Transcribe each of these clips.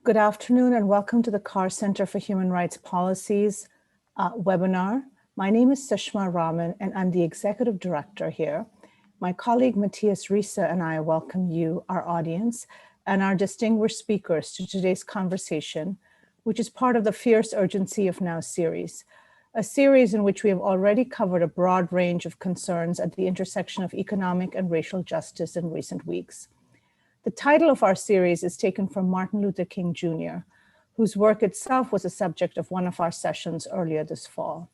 Good afternoon and welcome to the Carr Center for Human Rights Policies webinar. My name is Sushma Raman and I'm the Executive Director here. My colleague Mathias Risse and I welcome you, our audience, and our distinguished speakers to today's conversation, which is part of the Fierce Urgency of Now series, a series in which we have already covered a broad range of concerns at the intersection of economic and racial justice in recent weeks. The title of our series is taken from Martin Luther King Jr., whose work itself was a subject of one of our sessions earlier this fall.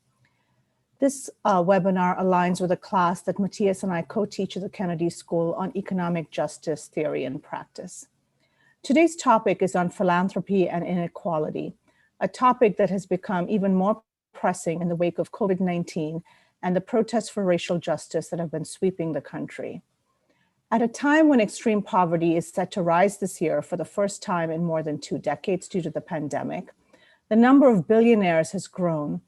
This webinar aligns with a class that Mathias and I co-teach at the Kennedy School on Economic Justice Theory and Practice. Today's topic is on philanthropy and inequality, a topic that has become even more pressing in the wake of COVID-19 and the protests for racial justice that have been sweeping the country. At a time when extreme poverty is set to rise this year for the first time in more than 2 decades due to the pandemic, the number of billionaires has grown,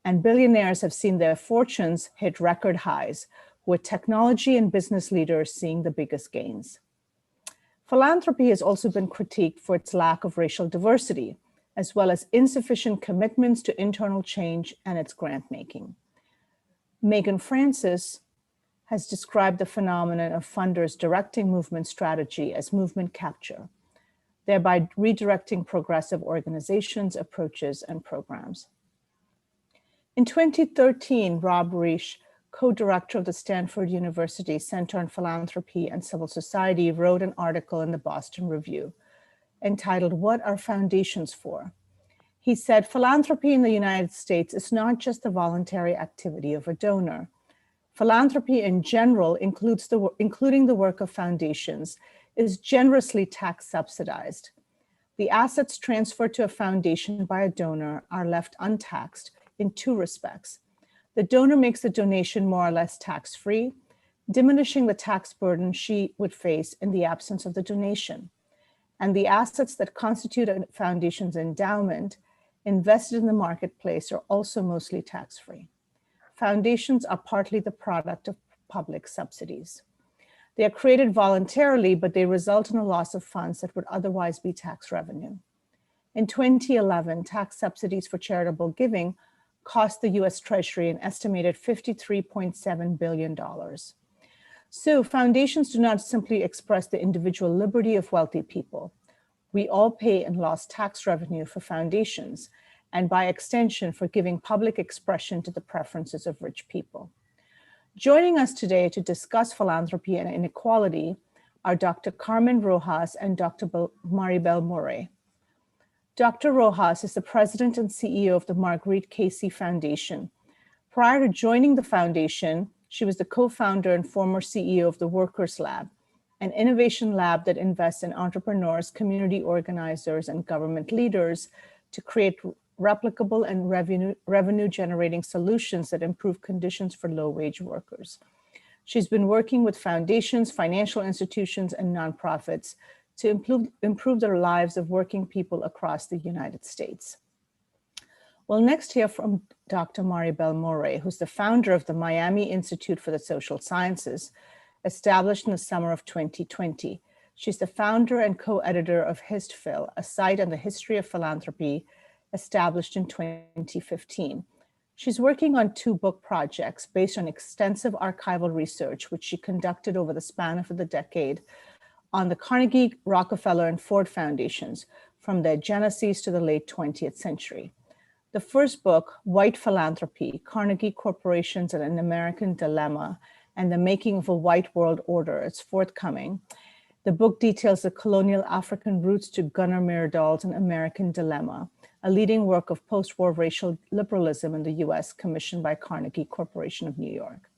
and billionaires have seen their fortunes hit record highs, with technology and business leaders seeing the biggest gains. Philanthropy has also been critiqued for its lack of racial diversity, as well as insufficient commitments to internal change and its grant making. Megan Francis has described the phenomenon of funders directing movement strategy as movement capture, thereby redirecting progressive organizations, approaches, and programs. In 2013, Rob Risse, co-director of the Stanford University Center on Philanthropy and Civil Society, wrote an article in the Boston Review entitled, "What Are Foundations For?" He said, philanthropy in the United States is not just the voluntary activity of a donor. Philanthropy in general, including the work of foundations, is generously tax subsidized. The assets transferred to a foundation by a donor are left untaxed in 2 respects. The donor makes the donation more or less tax-free, diminishing the tax burden she would face in the absence of the donation. And the assets that constitute a foundation's endowment invested in the marketplace are also mostly tax-free. Foundations are partly the product of public subsidies. They are created voluntarily, but they result in a loss of funds that would otherwise be tax revenue. In 2011, tax subsidies for charitable giving cost the US Treasury an estimated $53.7 billion. So foundations do not simply express the individual liberty of wealthy people. We all pay and lost tax revenue for foundations, and by extension for giving public expression to the preferences of rich people. Joining us today to discuss philanthropy and inequality are Dr. Carmen Rojas and Dr. Maribel More. Dr. Rojas is the president and CEO of the Marguerite Casey Foundation. Prior to joining the foundation, she was the co-founder and former CEO of the Workers Lab, an innovation lab that invests in entrepreneurs, community organizers, and government leaders to create replicable and revenue-generating solutions that improve conditions for low-wage workers. She's been working with foundations, financial institutions, and nonprofits to improve the lives of working people across the United States. We'll next hear from Dr. Maribel More, who's the founder of the Miami Institute for the Social Sciences, established in the summer of 2020. She's the founder and co-editor of Hissfield, a site on the history of philanthropy, established in 2015. She's working on 2 book projects based on extensive archival research, which she conducted over the span of the decade on the Carnegie, Rockefeller, and Ford foundations from their genesis to the late 20th century. The first book, White Philanthropy, Carnegie Corporations and an American Dilemma, and the Making of a White World Order, is forthcoming. The book details the colonial African roots to Gunnar Myrdal's An American Dilemma, a leading work of post-war racial liberalism in the US commissioned by Carnegie Corporation of New York.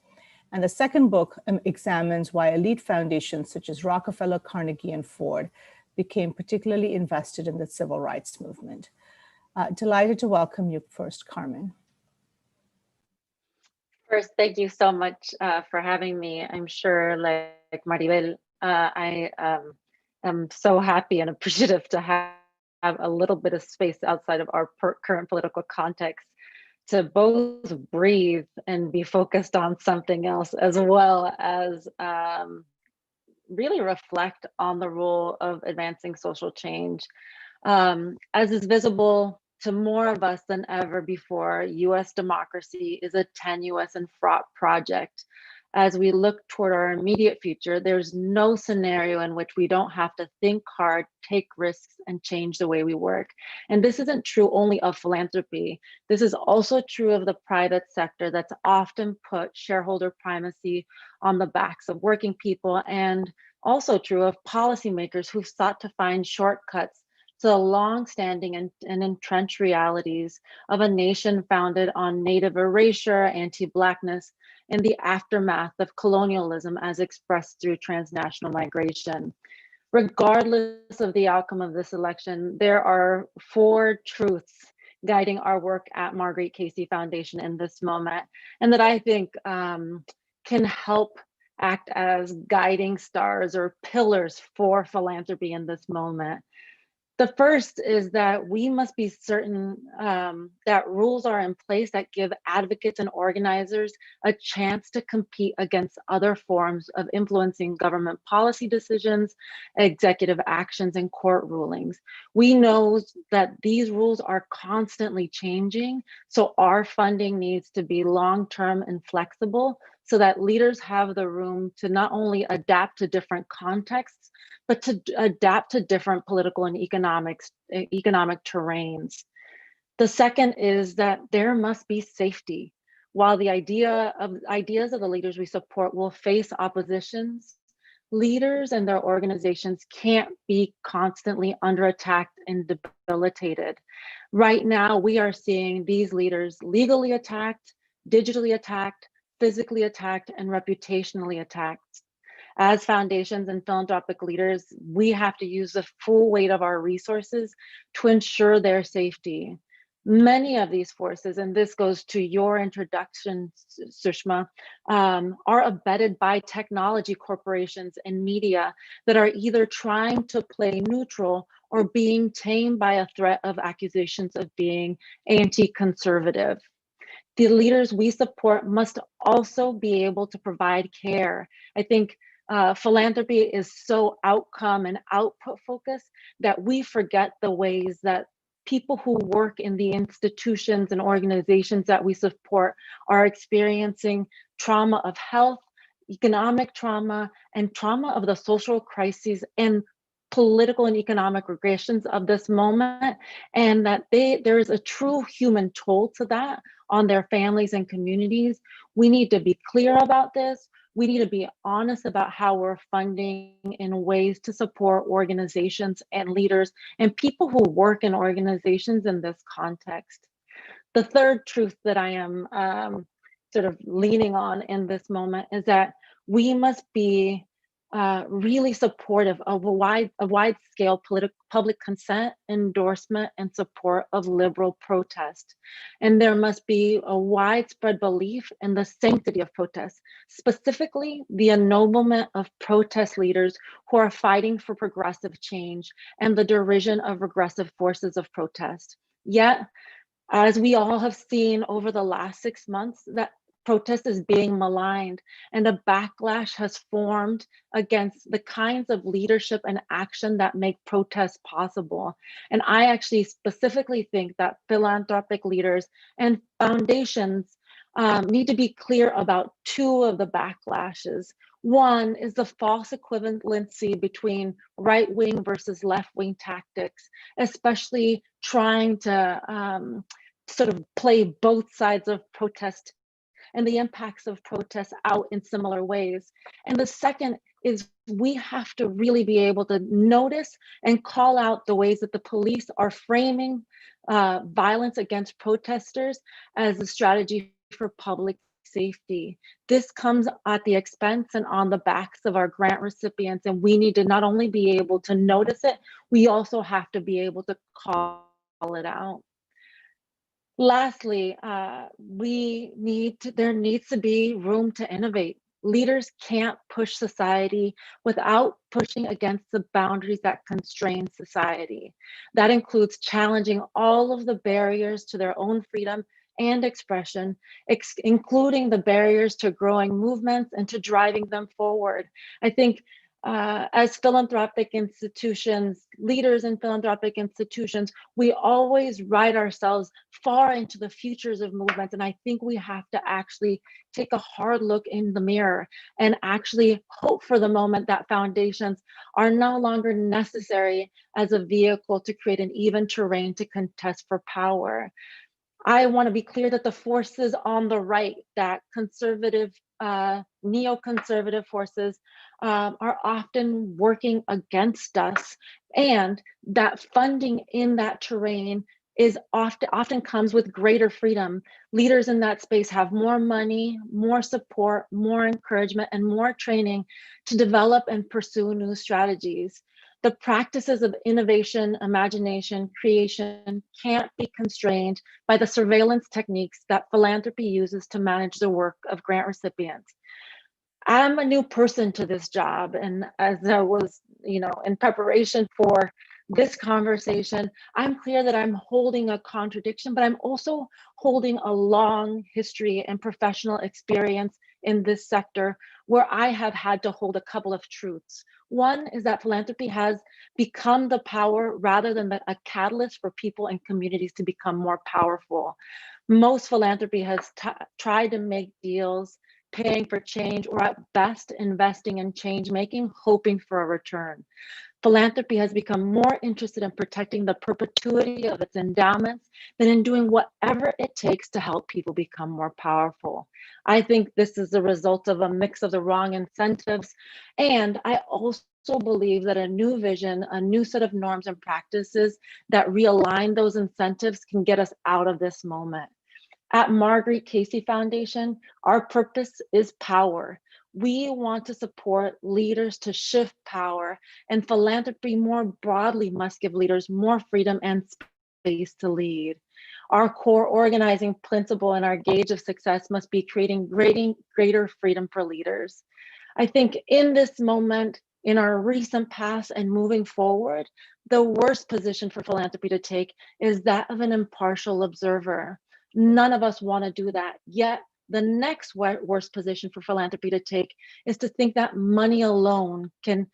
And the second book examines why elite foundations such as Rockefeller, Carnegie, and Ford became particularly invested in the civil rights movement. Delighted to welcome you first, Carmen. First, thank you so much for having me. I'm sure, like Maribel, I am so happy and appreciative to have a little bit of space outside of our current political context to both breathe and be focused on something else, as well as really reflect on the role of advancing social change As is visible to more of us than ever before, US democracy is a tenuous and fraught project. As we look toward our immediate future, there's no scenario in which we don't have to think hard, take risks, and change the way we work. And this isn't true only of philanthropy. This is also true of the private sector that's often put shareholder primacy on the backs of working people, and also true of policymakers who've sought to find shortcuts to the long-standing and entrenched realities of a nation founded on native erasure, anti-Blackness, and the aftermath of colonialism as expressed through transnational migration. Regardless of the outcome of this election, there are 4 truths guiding our work at Marguerite Casey Foundation in this moment, and that I think can help act as guiding stars or pillars for philanthropy in this moment. The first is that we must be certain that rules are in place that give advocates and organizers a chance to compete against other forms of influencing government policy decisions, executive actions, and court rulings. We know that these rules are constantly changing, so our funding needs to be long-term and flexible so that leaders have the room to not only adapt to different contexts, but to adapt to different political and economic terrains. The second is that there must be safety. While the ideas of the leaders we support will face oppositions, leaders and their organizations can't be constantly under attack and debilitated. Right now, we are seeing these leaders legally attacked, digitally attacked, physically attacked, and reputationally attacked. As foundations and philanthropic leaders, we have to use the full weight of our resources to ensure their safety. Many of these forces, and this goes to your introduction, Sushma, are abetted by technology corporations and media that are either trying to play neutral or being tamed by a threat of accusations of being anti-conservative. The leaders we support must also be able to provide care. I think philanthropy is so outcome and output focused that we forget the ways that people who work in the institutions and organizations that we support are experiencing trauma of health, economic trauma, and trauma of the social crises and political and economic regressions of this moment, and that there is a true human toll to that on their families and communities. We need to be clear about this. We need to be honest about how we're funding in ways to support organizations and leaders and people who work in organizations in this context. The third truth that I am sort of leaning on in this moment is that we must be really supportive of a wide-scale public consent, endorsement, and support of liberal protest. And there must be a widespread belief in the sanctity of protest, specifically the ennoblement of protest leaders who are fighting for progressive change and the derision of regressive forces of protest. Yet, as we all have seen over the last 6 months, that protest is being maligned and a backlash has formed against the kinds of leadership and action that make protest possible. And I actually specifically think that philanthropic leaders and foundations need to be clear about 2 of the backlashes. One is the false equivalency between right-wing versus left-wing tactics, especially trying to sort of play both sides of protest and the impacts of protests out in similar ways. And the second is we have to really be able to notice and call out the ways that the police are framing violence against protesters as a strategy for public safety. This comes at the expense and on the backs of our grant recipients, and we need to not only be able to notice it, we also have to be able to call it out. Lastly, there needs to be room to innovate. Leaders can't push society without pushing against the boundaries that constrain society. That includes challenging all of the barriers to their own freedom and expression, including the barriers to growing movements and to driving them forward. I think as philanthropic institutions, leaders in philanthropic institutions, we always write ourselves far into the futures of movements. And I think we have to actually take a hard look in the mirror and actually hope for the moment that foundations are no longer necessary as a vehicle to create an even terrain to contest for power. I want to be clear that the forces on the right, that conservative, neoconservative forces, are often working against us, and that funding in that terrain is often comes with greater freedom. Leaders in that space have more money, more support, more encouragement, and more training to develop and pursue new strategies. The practices of innovation, imagination, creation can't be constrained by the surveillance techniques that philanthropy uses to manage the work of grant recipients. I'm a new person to this job, and as I was, in preparation for this conversation, I'm clear that I'm holding a contradiction, but I'm also holding a long history and professional experience in this sector where I have had to hold a couple of truths. One is that philanthropy has become the power rather than a catalyst for people and communities to become more powerful. Most philanthropy has tried to make deals, paying for change, or at best investing in change making, hoping for a return. Philanthropy has become more interested in protecting the perpetuity of its endowments than in doing whatever it takes to help people become more powerful. I think this is the result of a mix of the wrong incentives. And I also believe that a new vision, a new set of norms and practices that realign those incentives can get us out of this moment. At Marguerite Casey Foundation, our purpose is power. We want to support leaders to shift power, and philanthropy more broadly must give leaders more freedom and space to lead. Our core organizing principle and our gauge of success must be creating greater freedom for leaders. I think in this moment, in our recent past and moving forward, the worst position for philanthropy to take is that of an impartial observer. None of us want to do that. Yet the next worst position for philanthropy to take is to think that money alone can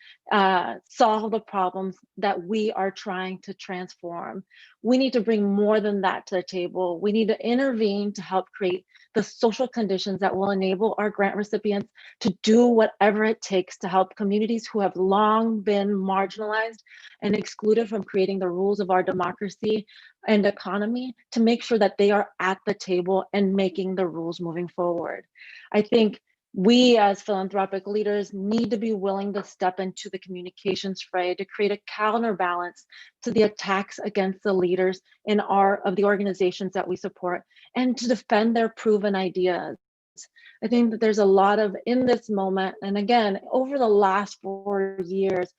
solve the problems that we are trying to transform. We need to bring more than that to the table. We need to intervene to help create the social conditions that will enable our grant recipients to do whatever it takes to help communities who have long been marginalized and excluded from creating the rules of our democracy and economy, to make sure that they are at the table and making the rules moving forward. I think we as philanthropic leaders need to be willing to step into the communications fray to create a counterbalance to the attacks against the leaders of the organizations that we support, and to defend their proven ideas. I think that there's a lot of, in this moment, and again, over the last 4 years,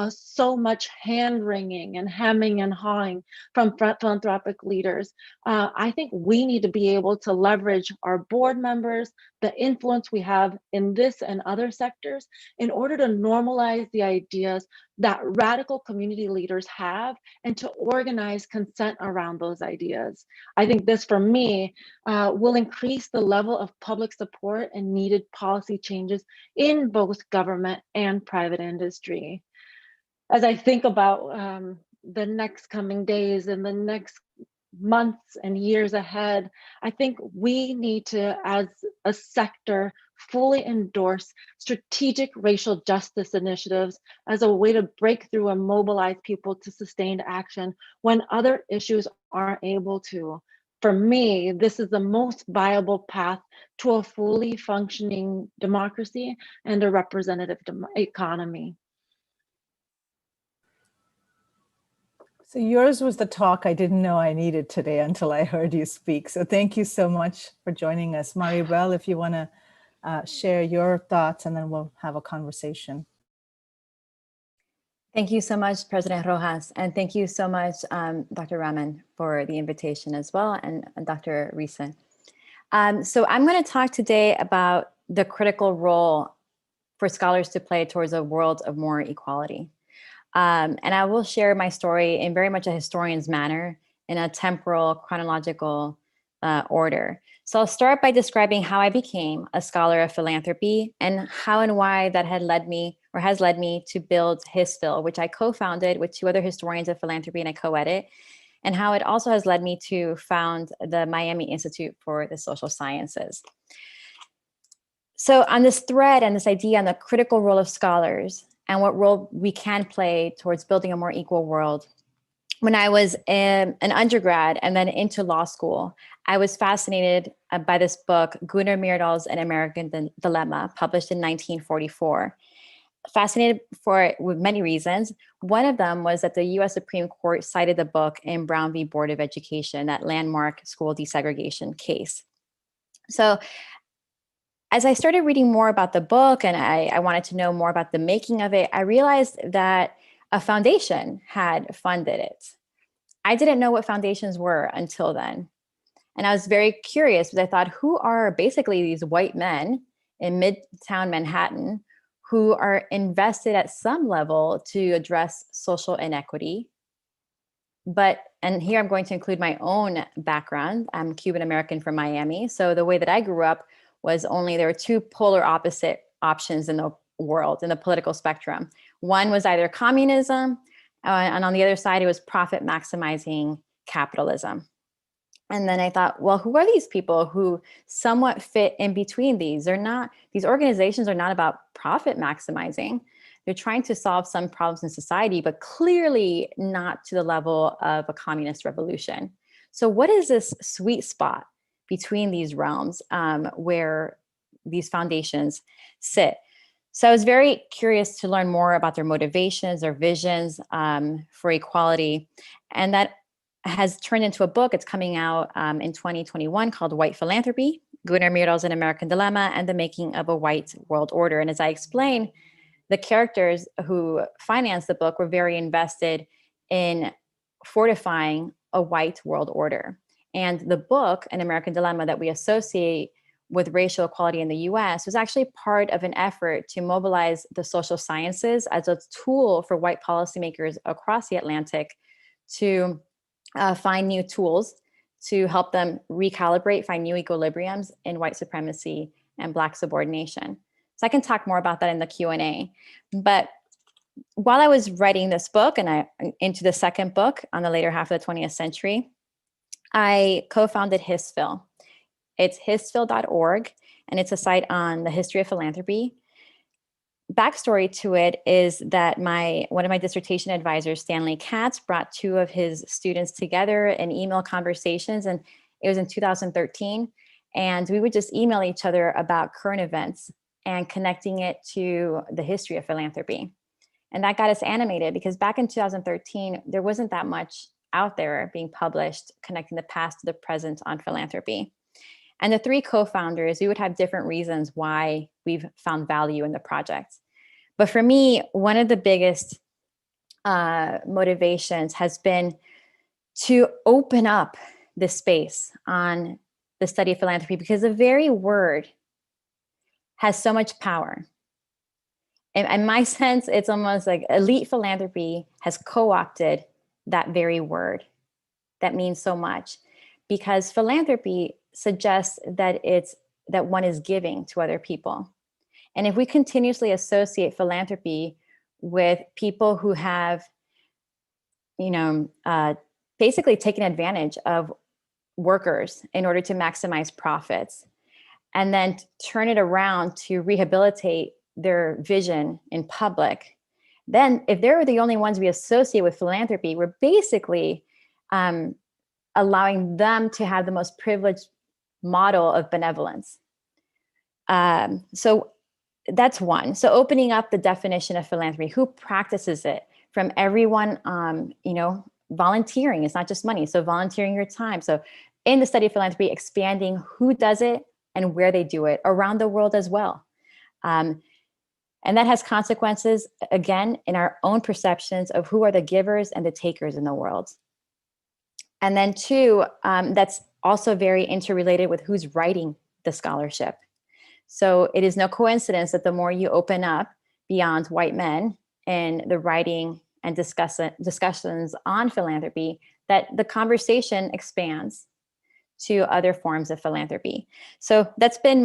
so much hand-wringing and hemming and hawing from philanthropic leaders. I think we need to be able to leverage our board members, the influence we have in this and other sectors, in order to normalize the ideas that radical community leaders have, and to organize consent around those ideas. I think this, for me, will increase the level of public support and needed policy changes in both government and private industry. As I think about the next coming days and the next months and years ahead, I think we need to, as a sector, fully endorse strategic racial justice initiatives as a way to break through and mobilize people to sustained action when other issues aren't able to. For me, this is the most viable path to a fully functioning democracy and a representative economy. So yours was the talk I didn't know I needed today until I heard you speak. So thank you so much for joining us. Maribel, if you want to share your thoughts, and then we'll have a conversation. Thank you so much, President Rojas. And thank you so much, Dr. Raman, for the invitation as well, and Dr. Risse. So I'm going to talk today about the critical role for scholars to play towards a world of more equality. And I will share my story in very much a historian's manner, in a temporal, chronological order. So I'll start by describing how I became a scholar of philanthropy and how and why that had led me or has led me to build Hissfield, which I co-founded with 2 other historians of philanthropy and I co-edit, and how it also has led me to found the Miami Institute for the Social Sciences. So on this thread and this idea on the critical role of scholars and what role we can play towards building a more equal world, when I was an undergrad and then into law school, I was fascinated by this book, Gunnar Myrdal's An American Dilemma, published in 1944. Fascinated for it with many reasons. One of them was that the US Supreme Court cited the book in Brown v. Board of Education, that landmark school desegregation case. So as I started reading more about the book and I wanted to know more about the making of it, I realized that a foundation had funded it. I didn't know what foundations were until then. And I was very curious because I thought, who are basically these white men in Midtown Manhattan who are invested at some level to address social inequity? And here I'm going to include my own background. I'm Cuban American from Miami. So the way that I grew up was there were 2 polar opposite options in the world, in the political spectrum. One was either communism, and on the other side, it was profit maximizing capitalism. And then I thought, well, who are these people who somewhat fit in between these? These organizations are not about profit maximizing. They're trying to solve some problems in society, but clearly not to the level of a communist revolution. So what is this sweet spot between these realms where these foundations sit? So I was very curious to learn more about their motivations, their visions for equality. And that has turned into a book. It's coming out in 2021 called White Philanthropy, Gunnar Myrdal's An American Dilemma, and the Making of a White World Order. And as I explain, the characters who financed the book were very invested in fortifying a white world order. And the book, An American Dilemma, that we associate with racial equality in the US was actually part of an effort to mobilize the social sciences as a tool for white policymakers across the Atlantic to find new tools to help them recalibrate, find new equilibriums in white supremacy and Black subordination. So I can talk more about that in the Q&A. But while I was writing this book and into the second book on the later half of the 20th century, I co-founded Hissfield. It's hissfield.org, and it's a site on the history of philanthropy. Backstory to it is that one of my dissertation advisors, Stanley Katz, brought 2 of his students together in email conversations, and it was in 2013. And we would just email each other about current events and connecting it to the history of philanthropy. And that got us animated because back in 2013, there wasn't that much out there being published connecting the past to the present on philanthropy. And the 3 co-founders, we would have different reasons why we've found value in the project. But for me, one of the biggest motivations has been to open up the space on the study of philanthropy, because the very word has so much power. In my sense, it's almost like elite philanthropy has co-opted that very word that means so much, because philanthropy suggests that one is giving to other people. And if we continuously associate philanthropy with people who have, basically taken advantage of workers in order to maximize profits, and then turn it around to rehabilitate their vision in public, then if they're the only ones we associate with philanthropy, we're basically allowing them to have the most privileged model of benevolence. So that's one. So opening up the definition of philanthropy, who practices it, from everyone, volunteering. It's not just money. So volunteering your time. So in the study of philanthropy, expanding who does it and where they do it around the world as well. And that has consequences, again, in our own perceptions of who are the givers and the takers in the world. And then 2, that's also very interrelated with who's writing the scholarship. So it is no coincidence that the more you open up beyond white men in the writing and discussions on philanthropy, that the conversation expands to other forms of philanthropy. So that's been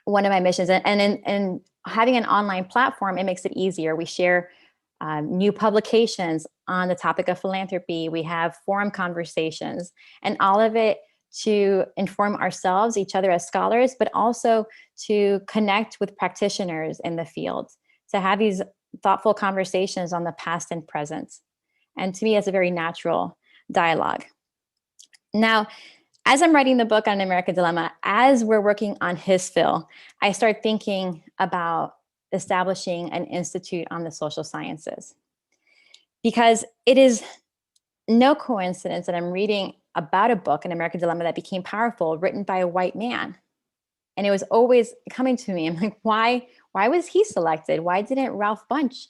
one of my missions. And having an online platform, it makes it easier. We share new publications on the topic of philanthropy. We have forum conversations, and all of it to inform ourselves, each other as scholars, but also to connect with practitioners in the field, to have these thoughtful conversations on the past and present. And to me, it's a very natural dialogue. Now, as I'm writing the book on An American Dilemma, as we're working on Hissfield, I start thinking about establishing an institute on the social sciences. Because it is no coincidence that I'm reading about a book, An American Dilemma, that became powerful, written by a white man. And it was always coming to me. I'm like, why was he selected? Why didn't Ralph Bunche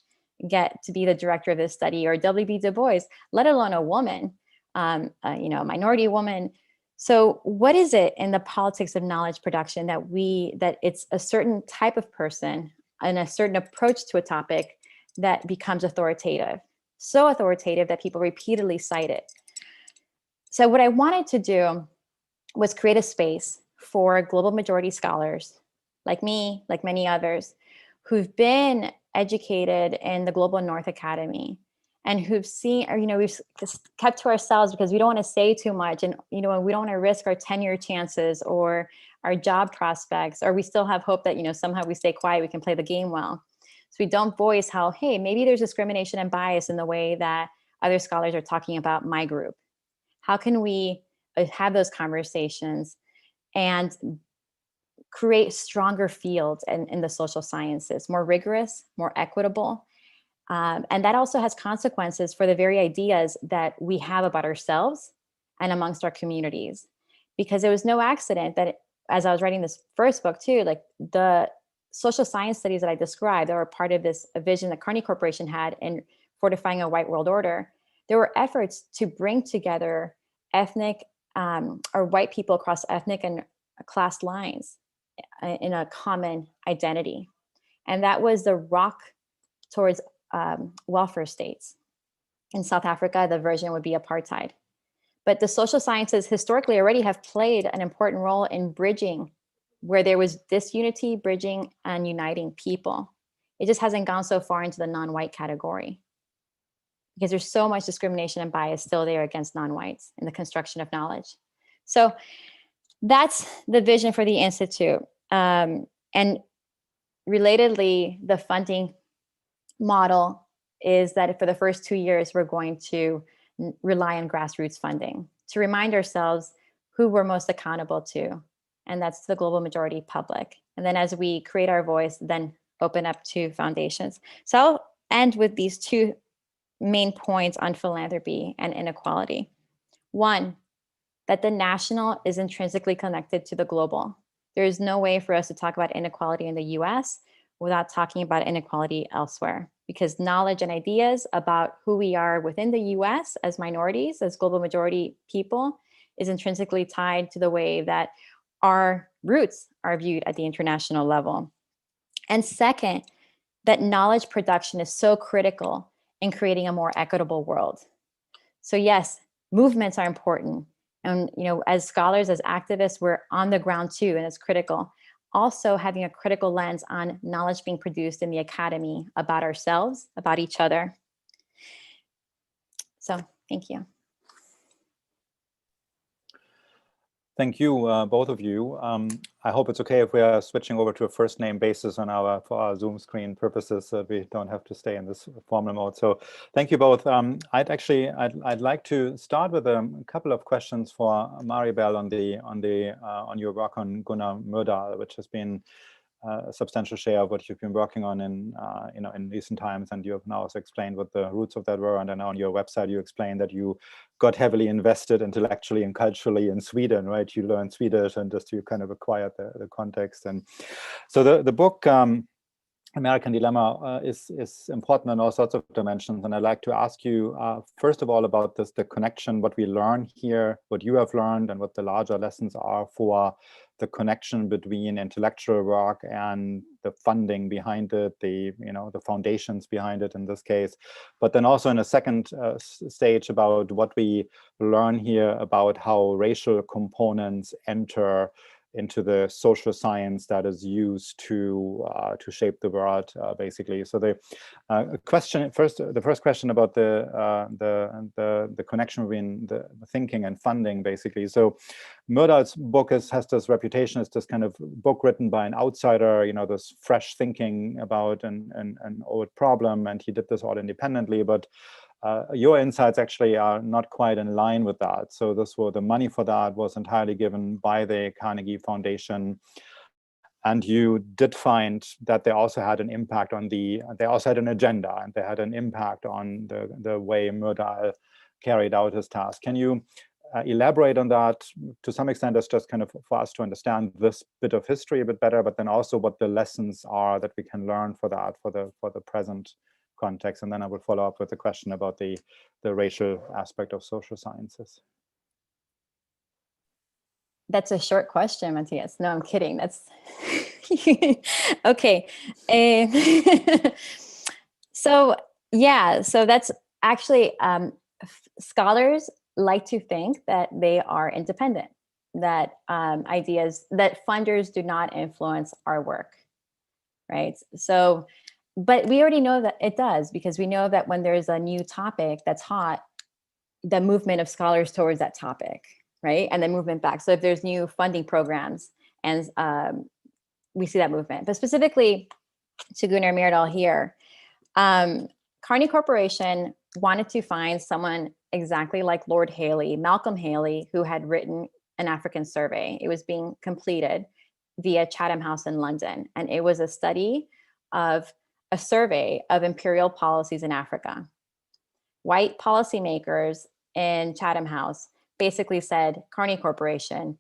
get to be the director of this study, or W.B. Du Bois, let alone a woman, a minority woman? So what is it in the politics of knowledge production that it's a certain type of person and a certain approach to a topic that becomes authoritative? So authoritative that people repeatedly cite it. So what I wanted to do was create a space for global majority scholars like me, like many others, who've been educated in the Global North Academy and who've seen, or, we've just kept to ourselves because we don't want to say too much. And, we don't want to risk our tenure chances or our job prospects, or we still have hope that, somehow we stay quiet, we can play the game well. So we don't voice how, hey, maybe there's discrimination and bias in the way that other scholars are talking about my group. How can we have those conversations and create stronger fields in the social sciences, more rigorous, more equitable? And that also has consequences for the very ideas that we have about ourselves and amongst our communities. Because it was no accident that as I was writing this first book too, like the social science studies that I described that were part of this vision that Carnegie Corporation had in fortifying a white world order, there were efforts to bring together ethnic or white people across ethnic and class lines in a common identity. And that was the rock towards welfare states. In South Africa, the version would be apartheid. But the social sciences historically already have played an important role in bridging where there was disunity, bridging and uniting people. It just hasn't gone so far into the non-white category because there's so much discrimination and bias still there against non-whites in the construction of knowledge. So that's the vision for the Institute. And relatedly, the funding model is that for the first 2 years, we're going to rely on grassroots funding to remind ourselves who we're most accountable to. And that's the global majority public. And then as we create our voice, then open up to foundations. So I'll end with these two main points on philanthropy and inequality. One, that the national is intrinsically connected to the global. There is no way for us to talk about inequality in the US without talking about inequality elsewhere, because knowledge and ideas about who we are within the US as minorities, as global majority people, is intrinsically tied to the way that our roots are viewed at the international level. And second, that knowledge production is so critical in creating a more equitable world. So yes, movements are important. And as scholars, as activists, we're on the ground too, and it's critical. Also having a critical lens on knowledge being produced in the academy about ourselves, about each other. So thank you. Thank you, both of you. I hope it's okay if we are switching over to a first name basis for our Zoom screen purposes, so we don't have to stay in this formal mode. So thank you both. I'd like to start with a couple of questions for Maribel on your work on Gunnar Myrdal, which has been a substantial share of what you've been working on in recent times, and you have now also explained what the roots of that were. And then on your website, you explained that you got heavily invested intellectually and culturally in Sweden, right? You learned Swedish and just you kind of acquired the context. And so the book American dilemma is important in all sorts of dimensions. And I'd like to ask you, first of all, about the connection, what we learn here, what you have learned, and what the larger lessons are for the connection between intellectual work and the funding behind it, the foundations behind it in this case. But then also in a second stage about what we learn here about how racial components enter into the social science that is used to shape the world, basically. So the first question about the connection between the thinking and funding, basically. So Myrdal's book has this reputation as this kind of book written by an outsider, this fresh thinking about an old problem, and he did this all independently. But your insights actually are not quite in line with that. So the money for that was entirely given by the Carnegie Foundation. And you did find that they also had an impact on they also had an agenda, and they had an impact on the way Myrdal carried out his task. Can you elaborate on that to some extent, as just kind of for us to understand this bit of history a bit better, but then also what the lessons are that we can learn for that, for the present context? And then I will follow up with a question about the racial aspect of social sciences. That's a short question, Mathias. No, I'm kidding. That's okay. So that's actually scholars like to think that they are independent, that that funders do not influence our work, right? So, but we already know that it does, because we know that when there's a new topic that's hot, the movement of scholars towards that topic, right? And the movement back. So if there's new funding programs, and we see that movement. But specifically to Gunnar Myrdal here, Carnegie Corporation wanted to find someone exactly like Lord Haley, Malcolm Haley, who had written an African survey. It was being completed via Chatham House in London. And it was a study of a survey of imperial policies in Africa. White policymakers in Chatham House basically said, Carnegie Corporation,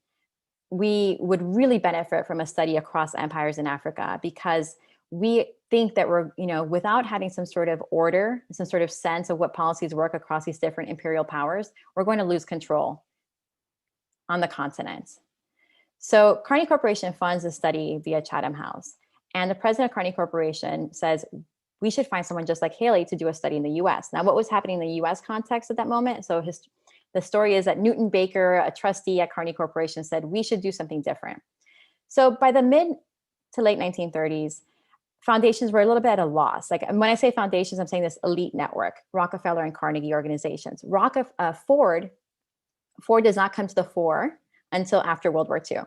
we would really benefit from a study across empires in Africa, because we think that we're, without having some sort of order, some sort of sense of what policies work across these different imperial powers, we're going to lose control on the continent. So Carnegie Corporation funds the study via Chatham House. And the president of Carnegie Corporation says, we should find someone just like Haley to do a study in the US. Now, what was happening in the US context at that moment? So the story is that Newton Baker, a trustee at Carnegie Corporation, said, we should do something different. So by the mid to late 1930s, foundations were a little bit at a loss. Like, when I say foundations, I'm saying this elite network, Rockefeller and Carnegie organizations. Ford does not come to the fore until after World War II.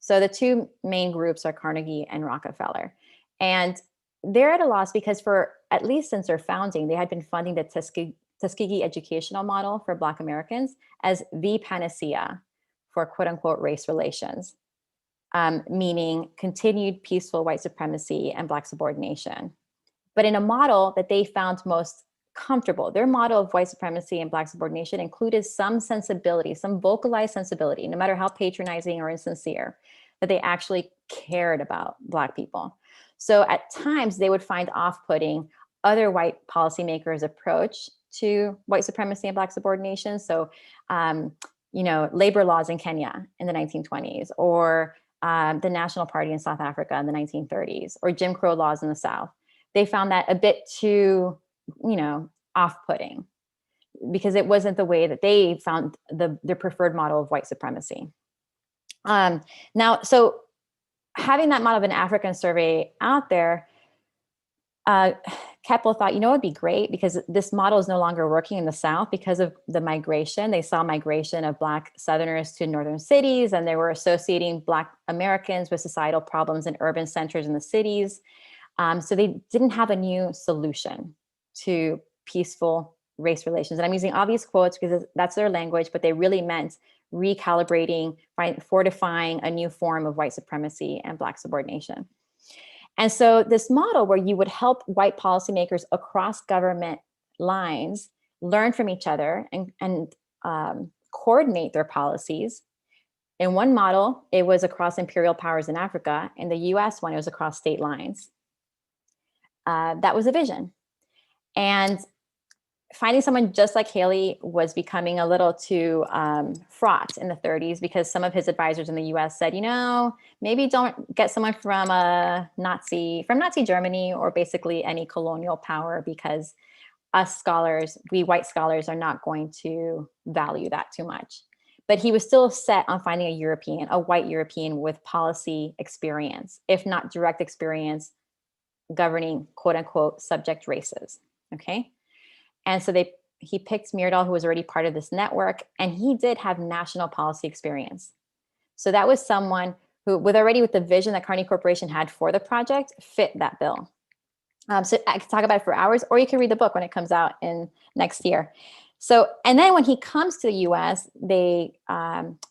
So the two main groups are Carnegie and Rockefeller. And they're at a loss because for at least since their founding, they had been funding the Tuskegee educational model for Black Americans as the panacea for quote unquote race relations, meaning continued peaceful white supremacy and Black subordination. But in a model that they found most comfortable, their model of white supremacy and Black subordination included some sensibility, some vocalized sensibility, no matter how patronizing or insincere, that they actually cared about Black people. So at times they would find off-putting other white policymakers' approach to white supremacy and Black subordination. So, labor laws in Kenya in the 1920s, or the National Party in South Africa in the 1930s, or Jim Crow laws in the South. They found that a bit too, off-putting, because it wasn't the way that they found their preferred model of white supremacy. So having that model of an African survey out there, Keppel thought, it'd be great, because this model is no longer working in the South because of the migration. They saw migration of Black Southerners to northern cities, and they were associating Black Americans with societal problems in urban centers in the cities. So they didn't have a new solution to peaceful race relations. And I'm using obvious quotes because that's their language, but they really meant recalibrating, fortifying a new form of white supremacy and Black subordination. And so this model where you would help white policymakers across government lines learn from each other and coordinate their policies. In one model, it was across imperial powers in Africa. In the US one, it was across state lines. that was a vision. And finding someone just like Haley was becoming a little too fraught in the 30s, because some of his advisors in the US said, maybe don't get someone from Nazi Germany, or basically any colonial power, because us scholars, we white scholars, are not going to value that too much. But he was still set on finding a white European with policy experience, if not direct experience governing quote unquote subject races, okay? And so he picked Myrdal, who was already part of this network, and he did have national policy experience. So that was someone who, with the vision that Carnegie Corporation had for the project, fit that bill. So I could talk about it for hours, or you can read the book when it comes out in next year. So, and then when he comes to the US, they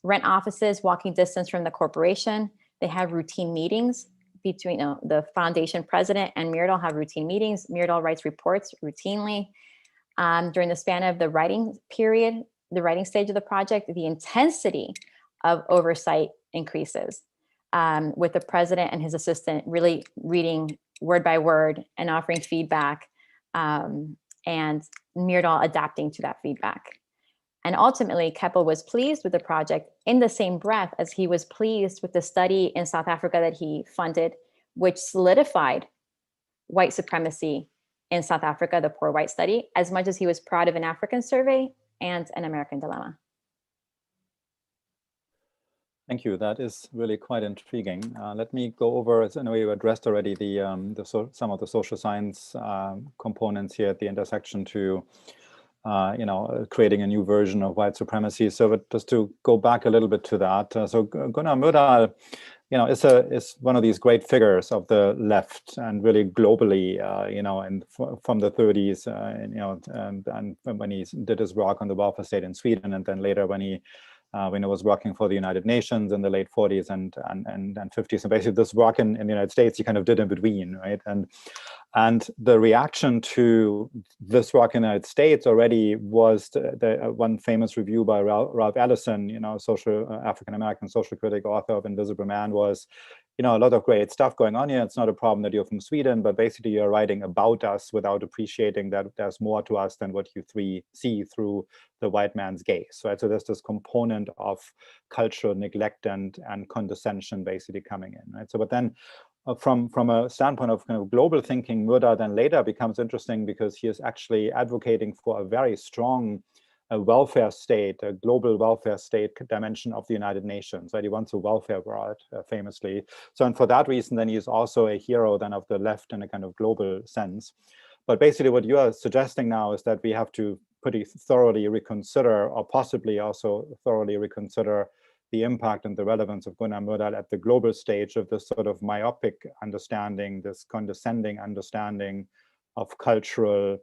rent offices walking distance from the corporation. They have routine meetings between the foundation president and Myrdal have routine meetings. Myrdal writes reports routinely. During the span of the writing period, the writing stage of the project, the intensity of oversight increases, with the president and his assistant really reading word by word and offering feedback, and Myrdal adapting to that feedback. And ultimately, Keppel was pleased with the project in the same breath as he was pleased with the study in South Africa that he funded, which solidified white supremacy in South Africa, the Poor White Study, as much as he was proud of an African survey and an American dilemma. Thank you. That is really quite intriguing. Let me go over, as I know you addressed already, some of the social science components here at the intersection to, creating a new version of white supremacy. So, but just to go back a little bit to that, so Gunnar Myrdal, is one of these great figures of the left, and really globally, and from the 30s, and when he did his work on the welfare state in Sweden, and then later when he was working for the United Nations in the late 40s and 50s, and basically this work in the United States he kind of did in between, right? And the reaction to this work in the United States already was the one famous review by Ralph Ellison, African-American social critic, author of Invisible Man, was, a lot of great stuff going on here. It's not a problem that you're from Sweden, but basically you're writing about us without appreciating that there's more to us than what you see through the white man's gaze, right? So there's this component of cultural neglect and condescension basically coming in, right? So, but then from a standpoint of kind of global thinking, Myrdal then later becomes interesting because he is actually advocating for a very strong welfare state, a global welfare state dimension of the United Nations, right? He wants a welfare world, famously. So, and for that reason, then he is also a hero then of the left in a kind of global sense. But basically what you are suggesting now is that we have to pretty thoroughly reconsider, or possibly also thoroughly reconsider, the impact and the relevance of Gunnar Myrdal at the global stage of this sort of myopic understanding, this condescending understanding of cultural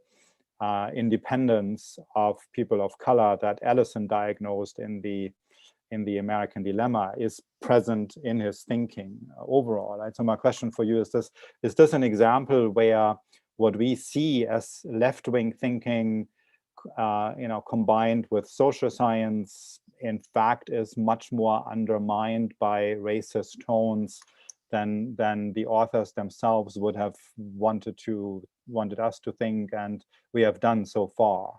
independence of people of color that Ellison diagnosed in the American Dilemma is present in his thinking overall. Right? So my question for you is this an example where what we see as left-wing thinking, combined with social science, in fact, is much more undermined by racist tones than the authors themselves would have wanted us to think, and we have done so far?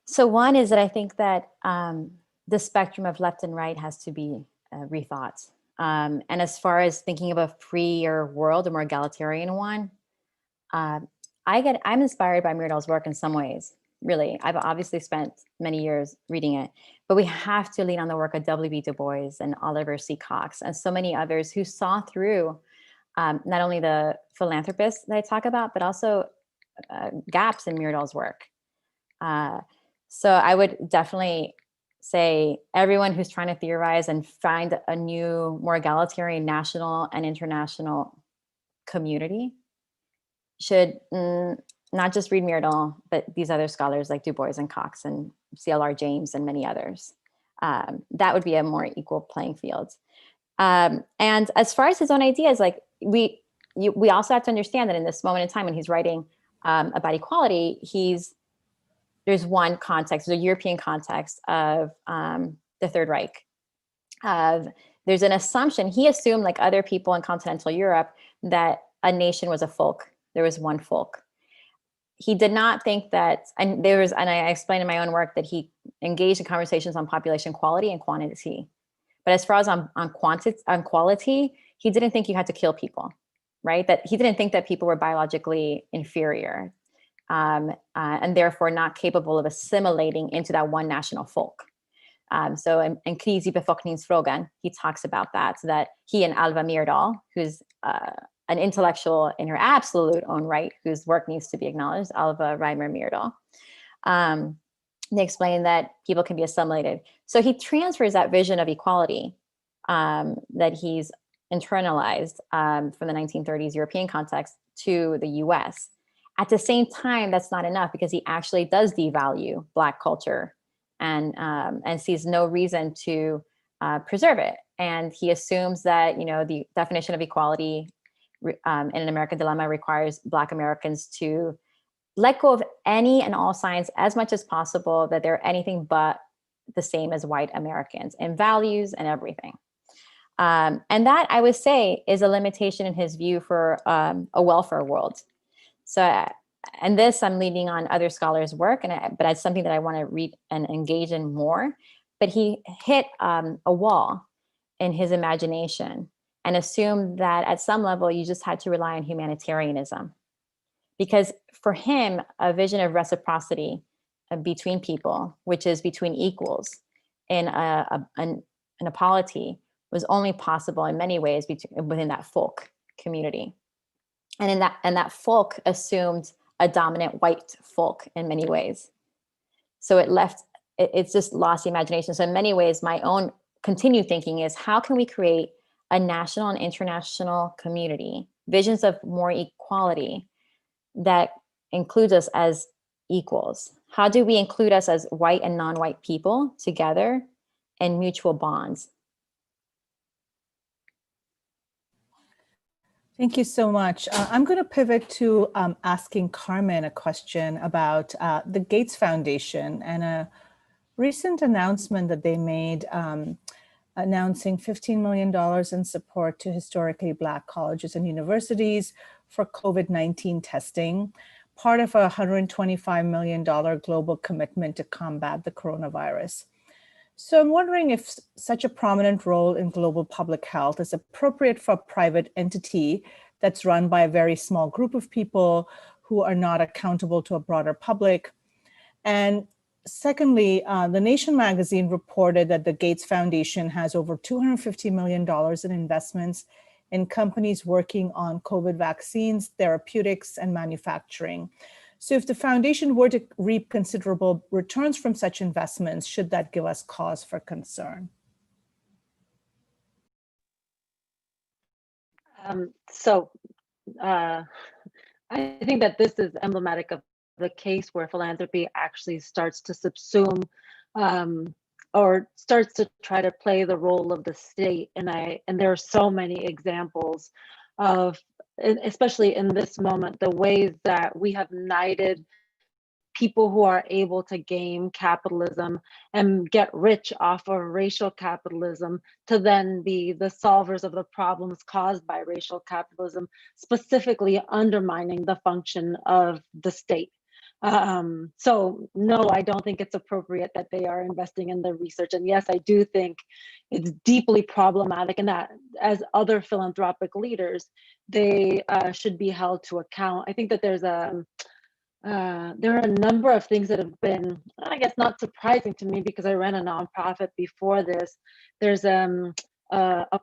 So one is that I think that the spectrum of left and right has to be rethought. And as far as thinking of a freer world, a more egalitarian one, I'm inspired by Myrdal's work in some ways. Really, I've obviously spent many years reading it, but we have to lean on the work of W.B. Du Bois and Oliver C. Cox and so many others who saw through not only the philanthropists that I talk about, but also gaps in Myrdal's work. So I would definitely say everyone who's trying to theorize and find a new, more egalitarian national and international community should not just read Myrdal, but these other scholars like Du Bois and Cox and C.L.R. James and many others. That would be a more equal playing field. And as far as his own ideas, like we also have to understand that in this moment in time when he's writing about equality, there's one context, there's a European context of the Third Reich. There's an assumption, he assumed, like other people in continental Europe, that a nation was a folk. There was one folk. He did not think that, and I explained in my own work that he engaged in conversations on population quality and quantity. But as far as on quality, he didn't think you had to kill people, right? That he didn't think that people were biologically inferior and therefore not capable of assimilating into that one national folk. So in Kris i befolkningsfrågan, he talks about that, so that he and Alva Myrdal, who's an intellectual in her absolute own right, whose work needs to be acknowledged, Alva Reimer Myrdal, they explain that people can be assimilated. So he transfers that vision of equality that he's internalized from the 1930s European context to the US. At the same time, that's not enough, because he actually does devalue Black culture and sees no reason to preserve it. And he assumes that, the definition of equality in an American dilemma requires Black Americans to let go of any and all signs as much as possible that they're anything but the same as white Americans in values and everything. And that, I would say, is a limitation in his view for a welfare world. So, and this I'm leaning on other scholars' work, but it's something that I want to read and engage in more. But he hit a wall in his imagination and assumed that at some level you just had to rely on humanitarianism. Because for him, a vision of reciprocity between people, which is between equals in a polity, was only possible in many ways within that folk community. And that folk assumed a dominant white folk in many ways. So it's just lost the imagination. So in many ways, my own continued thinking is, how can we create a national and international community, visions of more equality that includes us as equals? How do we include us as white and non-white people together in mutual bonds? Thank you so much. I'm going to pivot to asking Carmen a question about the Gates Foundation and a recent announcement that they made announcing $15 million in support to historically Black colleges and universities for COVID-19 testing, part of a $125 million global commitment to combat the coronavirus. So I'm wondering if such a prominent role in global public health is appropriate for a private entity that's run by a very small group of people who are not accountable to a broader public. And secondly, The Nation magazine reported that the Gates Foundation has over $250 million in investments in companies working on COVID vaccines, therapeutics, and manufacturing. So if the foundation were to reap considerable returns from such investments, should that give us cause for concern? I think that this is emblematic of the case where philanthropy actually starts to subsume or starts to try to play the role of the state. And there are so many examples of, especially in this moment, the ways that we have knighted people who are able to game capitalism and get rich off of racial capitalism to then be the solvers of the problems caused by racial capitalism, specifically undermining the function of the state. So no, I don't think it's appropriate that they are investing in the research. And yes, I do think it's deeply problematic, and that as other philanthropic leaders, they should be held to account. I think that there are a number of things that have been, I guess, not surprising to me because I ran a nonprofit before this. There's a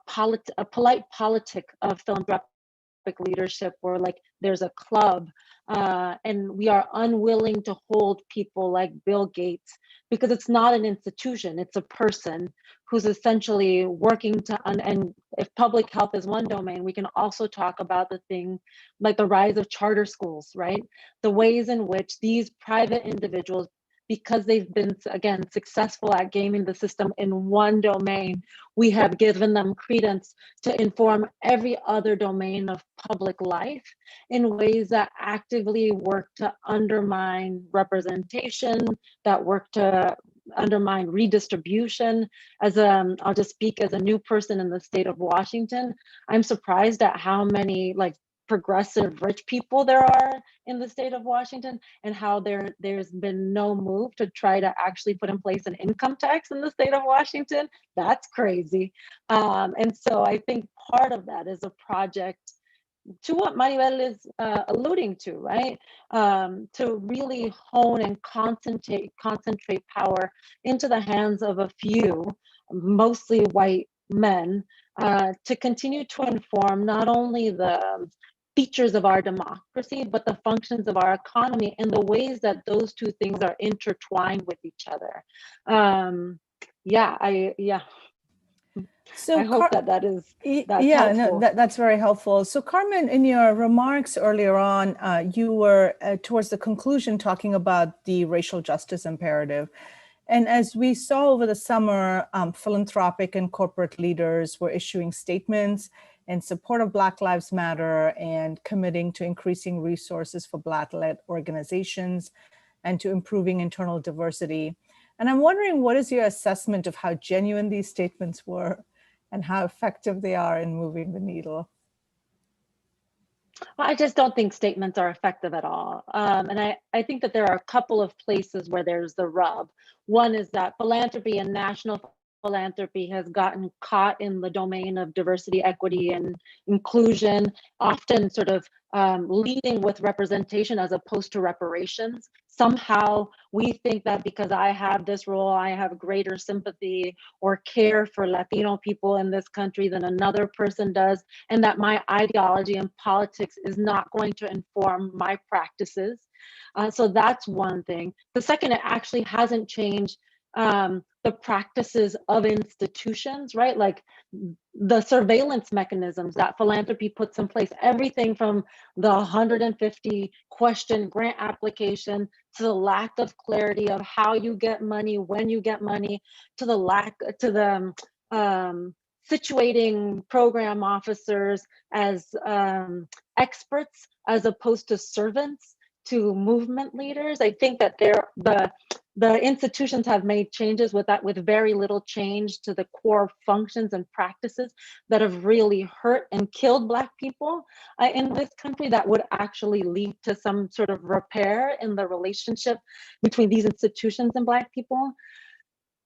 polite politic of philanthropic leadership where there's a club and we are unwilling to hold people like Bill Gates because it's not an institution, it's a person who's essentially working to, and if public health is one domain, we can also talk about the thing like the rise of charter schools, right? The ways in which these private individuals, because they've been, again, successful at gaming the system in one domain, we have given them credence to inform every other domain of public life in ways that actively work to undermine representation, that work to undermine redistribution. I'll just speak as a new person in the state of Washington. I'm surprised at how many progressive rich people there are in the state of Washington, and how there's been no move to try to actually put in place an income tax in the state of Washington. That's crazy. And so I think part of that is a project to what Maribel is alluding to, right? To really hone and concentrate power into the hands of a few, mostly white men, to continue to inform not only the features of our democracy, but the functions of our economy and the ways that those two things are intertwined with each other. So I hope that's helpful. That's very helpful. So Carmen, in your remarks earlier on, you were towards the conclusion talking about the racial justice imperative. And as we saw over the summer, philanthropic and corporate leaders were issuing statements in support of Black Lives Matter and committing to increasing resources for Black-led organizations and to improving internal diversity. And I'm wondering, what is your assessment of how genuine these statements were and how effective they are in moving the needle? I just don't think statements are effective at all. And I think that there are a couple of places where there's the rub. One is that philanthropy and national philanthropy has gotten caught in the domain of diversity, equity, and inclusion, often sort of leading with representation as opposed to reparations. Somehow we think that because I have this role, I have greater sympathy or care for Latino people in this country than another person does, and that my ideology and politics is not going to inform my practices. So that's one thing. The second, it actually hasn't changed the practices of institutions, right? Like the surveillance mechanisms that philanthropy puts in place, everything from the 150 question grant application to the lack of clarity of how you get money, when you get money, to the situating program officers as experts as opposed to servants to movement leaders. I think that the institutions have made changes with very little change to the core functions and practices that have really hurt and killed Black people in this country, that would actually lead to some sort of repair in the relationship between these institutions and Black people.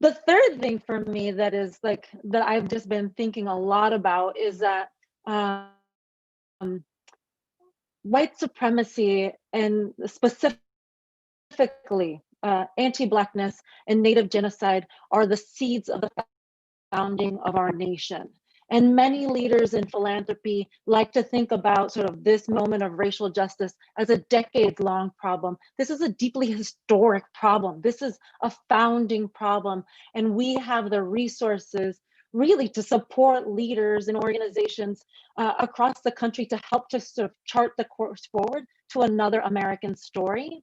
The third thing for me that I've just been thinking a lot about is that white supremacy, and specifically anti-Blackness and Native genocide, are the seeds of the founding of our nation. And many leaders in philanthropy like to think about sort of this moment of racial justice as a decades-long problem. This is a deeply historic problem. This is a founding problem. And we have the resources really to support leaders and organizations across the country to help to sort of chart the course forward to another American story.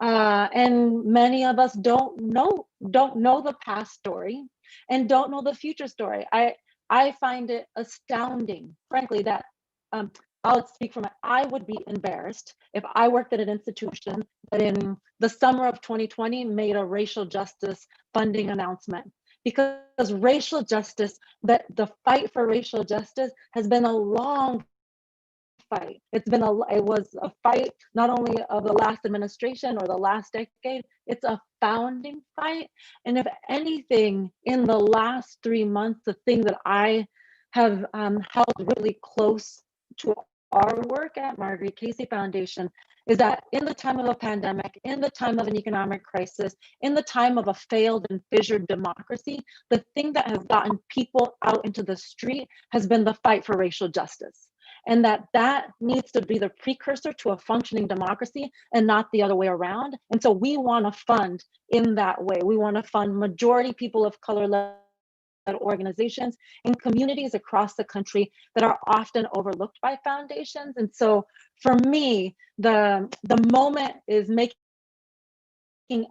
And many of us don't know the past story and don't know the future story. I find it astounding, frankly, that I'll speak from it. I would be embarrassed if I worked at an institution that in the summer of 2020 made a racial justice funding announcement. Because racial justice, the fight for racial justice has been a long fight. It was a fight not only of the last administration or the last decade, it's a founding fight. And if anything, in the last 3 months, the thing that I have held really close to our work at Marguerite Casey Foundation is that in the time of a pandemic, in the time of an economic crisis, in the time of a failed and fissured democracy, the thing that has gotten people out into the street has been the fight for racial justice. And that needs to be the precursor to a functioning democracy and not the other way around. And so we want to fund in that way. We want to fund majority people of color-led organizations in communities across the country that are often overlooked by foundations. And so for me, the moment is making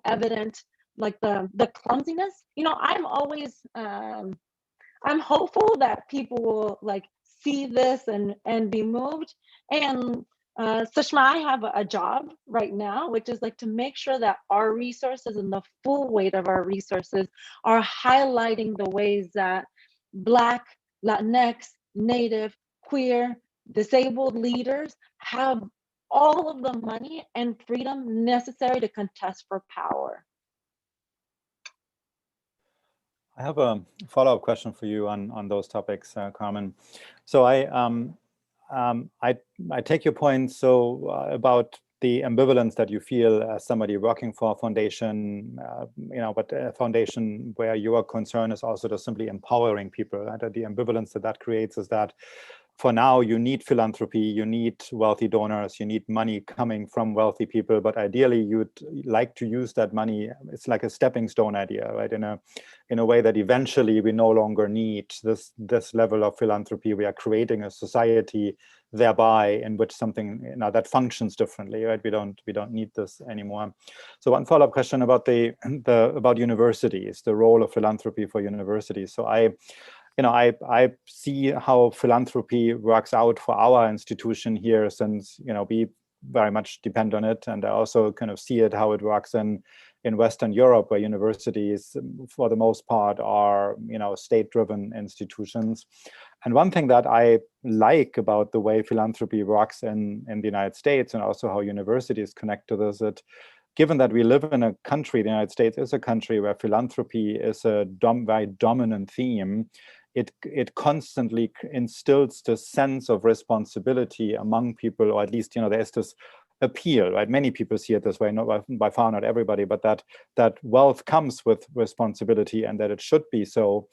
evident like the clumsiness. You know, I'm always I'm hopeful that people will like see this and be moved. And Sushma, I have a job right now, which is like to make sure that our resources and the full weight of our resources are highlighting the ways that Black, Latinx, Native, queer, disabled leaders have all of the money and freedom necessary to contest for power. I have a follow-up question for you on those topics, Carmen. So I take your point about the ambivalence that you feel as somebody working for a foundation, but a foundation where your concern is also just simply empowering people. Right? The ambivalence that creates is that for now, you need philanthropy, you need wealthy donors, you need money coming from wealthy people, but ideally you'd like to use that money. It's like a stepping stone idea, right? In a way that eventually we no longer need this level of philanthropy. We are creating a society thereby in which something that functions differently, right? We don't need this anymore. So one follow-up question about about universities, the role of philanthropy for universities. So I see how philanthropy works out for our institution here, since we very much depend on it, and I also kind of see how it works in Western Europe, where universities, for the most part, are state-driven institutions. And one thing that I like about the way philanthropy works in the United States, and also how universities connect to this, that given that we live in a country, the United States is a country where philanthropy is a very dominant theme. It constantly instills this sense of responsibility among people, or at least there's this appeal, right? Many people see it this way, not by far not everybody, but that wealth comes with responsibility, and that it should be so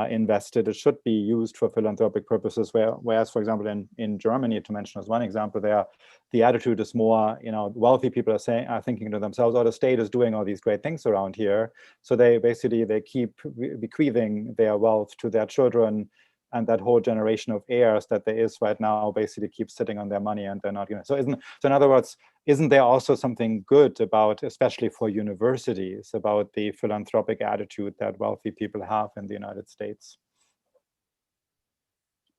invested. It should be used for philanthropic purposes. Whereas, for example, in Germany, to mention as one example, the attitude is more, wealthy people are thinking to themselves, "Oh, the state is doing all these great things around here," so they keep bequeathing their wealth to their children, and that whole generation of heirs that there is right now basically keeps sitting on their money, and they're not. So in other words, isn't there also something good about, especially for universities, about the philanthropic attitude that wealthy people have in the United States?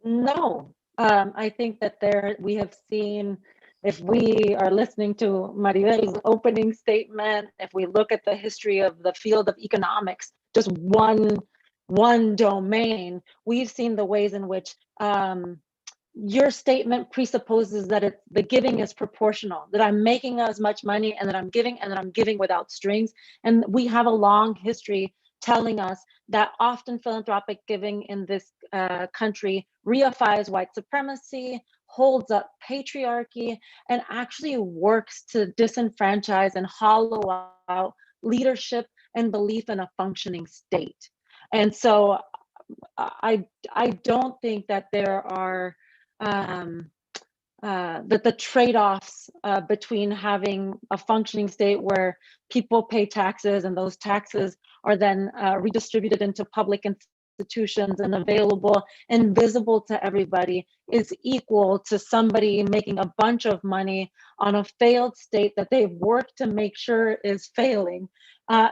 No, I think that we have seen, if we are listening to Maribel's opening statement, if we look at the history of the field of economics, just one domain, we've seen the ways in which your statement presupposes that the giving is proportional, that I'm making as much money and that I'm giving without strings. And we have a long history telling us that often philanthropic giving in this country reifies white supremacy, holds up patriarchy, and actually works to disenfranchise and hollow out leadership and belief in a functioning state. And so I don't think that there are that the trade-offs between having a functioning state where people pay taxes and those taxes are then redistributed into public institutions and available and visible to everybody is equal to somebody making a bunch of money on a failed state that they've worked to make sure is failing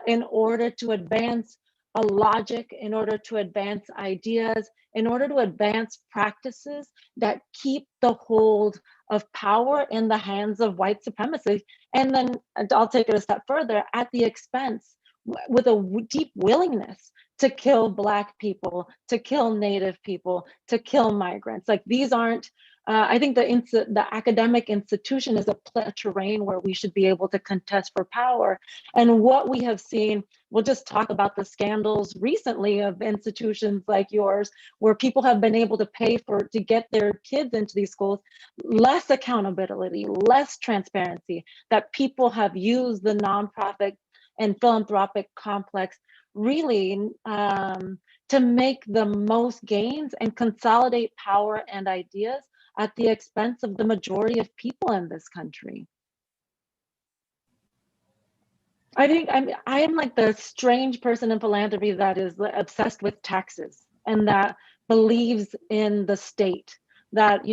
in order to advance a logic, in order to advance ideas, in order to advance practices that keep the hold of power in the hands of white supremacy. And then I'll take it a step further, at the expense, with a deep willingness to kill Black people, to kill Native people, to kill migrants. Like, these aren't, I think the academic institution is a terrain where we should be able to contest for power. And what we have seen, we'll just talk about the scandals recently of institutions like yours, where people have been able to pay to get their kids into these schools, less accountability, less transparency, that people have used the nonprofit and philanthropic complex really to make the most gains and consolidate power and ideas at the expense of the majority of people in this country. I think I am like the strange person in philanthropy that is obsessed with taxes and that believes in the state. That,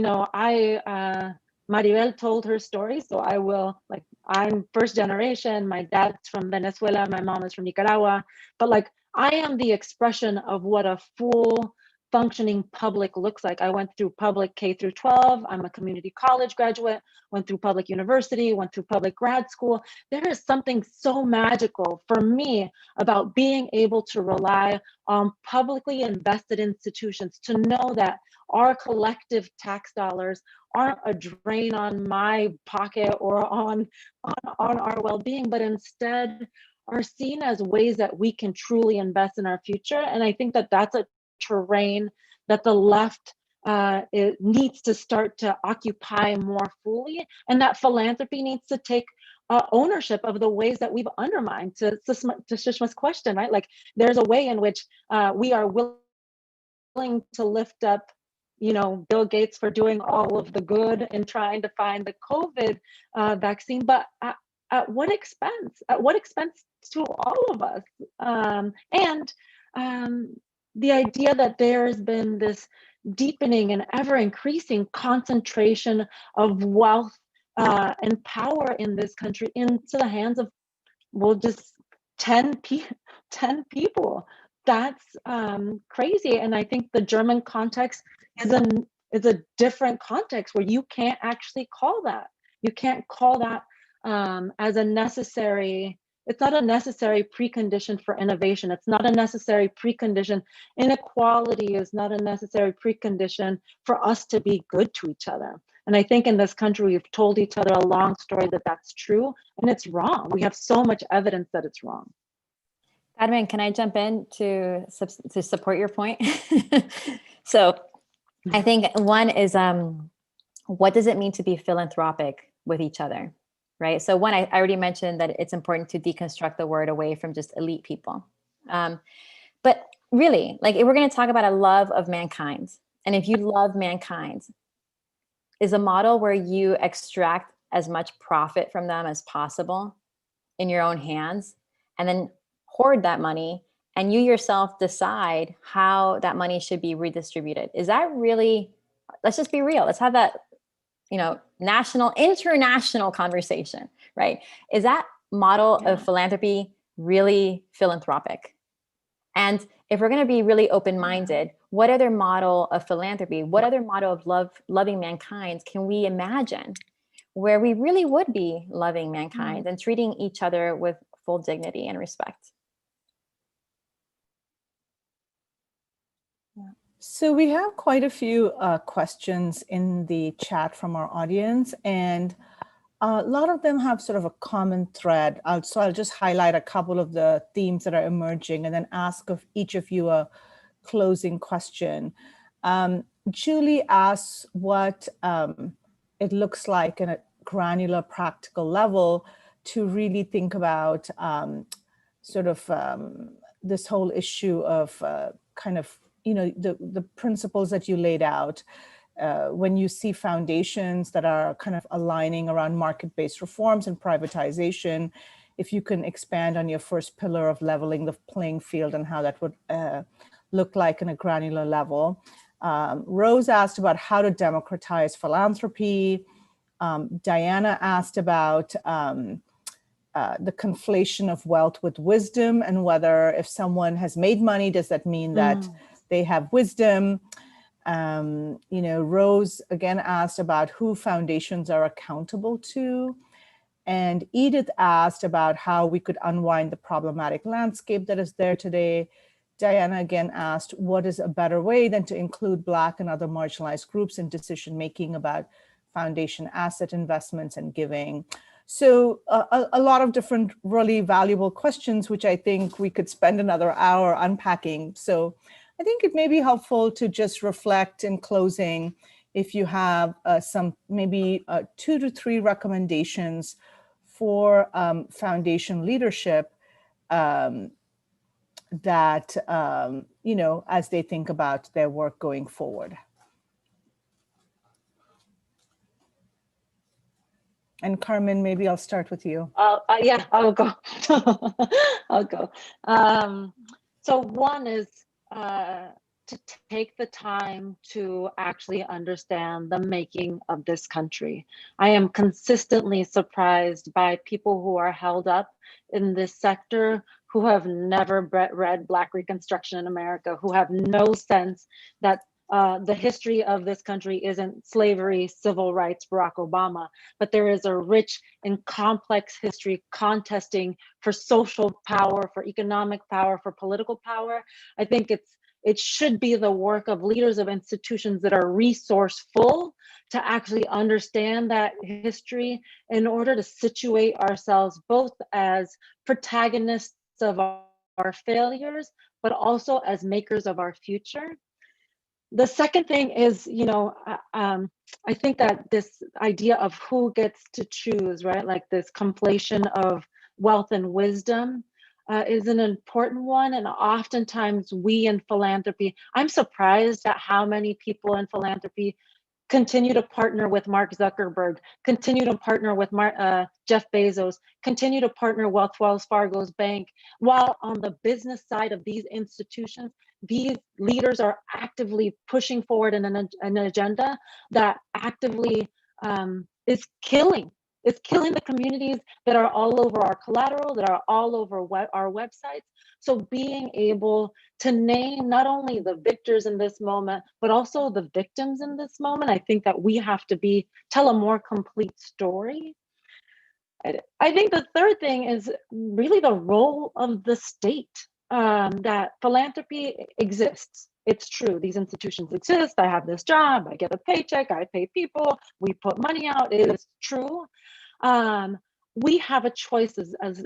Maribel told her story, so I will, I'm first generation, my dad's from Venezuela, my mom is from Nicaragua, but I am the expression of what a full functioning public looks like. I went through public K through 12. I'm a community college graduate, went through public university, went through public grad school. There is something so magical for me about being able to rely on publicly invested institutions, to know that our collective tax dollars aren't a drain on my pocket or on our well-being, but instead are seen as ways that we can truly invest in our future. And I think that that's a terrain that the left it needs to start to occupy more fully, and that philanthropy needs to take ownership of the ways that we've undermined. To Sushma's question, right? Like, there's a way in which we are willing to lift up, you know, Bill Gates for doing all of the good and trying to find the COVID vaccine, but at what expense? At what expense to all of us? And the idea that there's been this deepening and ever increasing concentration of wealth and power in this country into the hands of, well, just 10 people. That's crazy. And I think the German context is a different context where you can't actually call that. You can't call that as a necessary. It's not a necessary precondition for innovation. It's not a necessary precondition. Inequality is not a necessary precondition for us to be good to each other. And I think in this country, we've told each other a long story that that's true, and it's wrong. We have so much evidence that it's wrong. Carmen, can I jump in to support your point? So I think one is, what does it mean to be philanthropic with each other? Right. So one, I already mentioned that it's important to deconstruct the word away from just elite people. But really, like, if we're going to talk about a love of mankind, and if you love mankind, is a model where you extract as much profit from them as possible in your own hands, and then hoard that money, and you yourself decide how that money should be redistributed. Is that really, let's just be real. Let's have that, you know, national, international conversation, right? Is that model of philanthropy really philanthropic? And if we're going to be really open-minded, what other model of philanthropy, what other model of loving mankind can we imagine where we really would be loving mankind and treating each other with full dignity and respect? So we have quite a few questions in the chat from our audience, and a lot of them have sort of a common thread. So I'll just highlight a couple of the themes that are emerging and then ask of each of you a closing question. Julie asks what it looks like in a granular practical level to really think about this whole issue of kind of, you know, the principles that you laid out when you see foundations that are kind of aligning around market-based reforms and privatization. If you can expand on your first pillar of leveling the playing field and how that would look like in a granular level. Rose asked about how to democratize philanthropy. Diana asked about the conflation of wealth with wisdom, and whether if someone has made money, does that mean that they have wisdom? You know, Rose again asked about who foundations are accountable to. And Edith asked about how we could unwind the problematic landscape that is there today. Diana again asked, what is a better way than to include Black and other marginalized groups in decision-making about foundation asset investments and giving? So a lot of different really valuable questions, which I think we could spend another hour unpacking. So I think it may be helpful to just reflect in closing if you have some maybe 2 to 3 recommendations for foundation leadership that, you know, as they think about their work going forward. And Carmen, maybe I'll start with you. Yeah, I'll go. I'll go. So one is to take the time to actually understand the making of this country. I am consistently surprised by people who are held up in this sector who have never read Black Reconstruction in America, who have no sense that the history of this country isn't slavery, civil rights, Barack Obama, but there is a rich and complex history contesting for social power, for economic power, for political power. I think it should be the work of leaders of institutions that are resourceful to actually understand that history in order to situate ourselves both as protagonists of our failures, but also as makers of our future. The second thing is, I think that this idea of who gets to choose, right? Like this conflation of wealth and wisdom is an important one. And oftentimes we in philanthropy, I'm surprised at how many people in philanthropy continue to partner with Mark Zuckerberg, continue to partner with Jeff Bezos, continue to partner with Wells Fargo's bank, while on the business side of these institutions, these leaders are actively pushing forward an agenda that actively is killing the communities that are all over our collateral, that are all over our websites. So being able to name not only the victors in this moment, but also the victims in this moment, I think that we have to tell a more complete story. I think the third thing is really the role of the state, that philanthropy exists. It's true, these institutions exist. I have this job, I get a paycheck, I pay people, we put money out, it is true. We have a choice as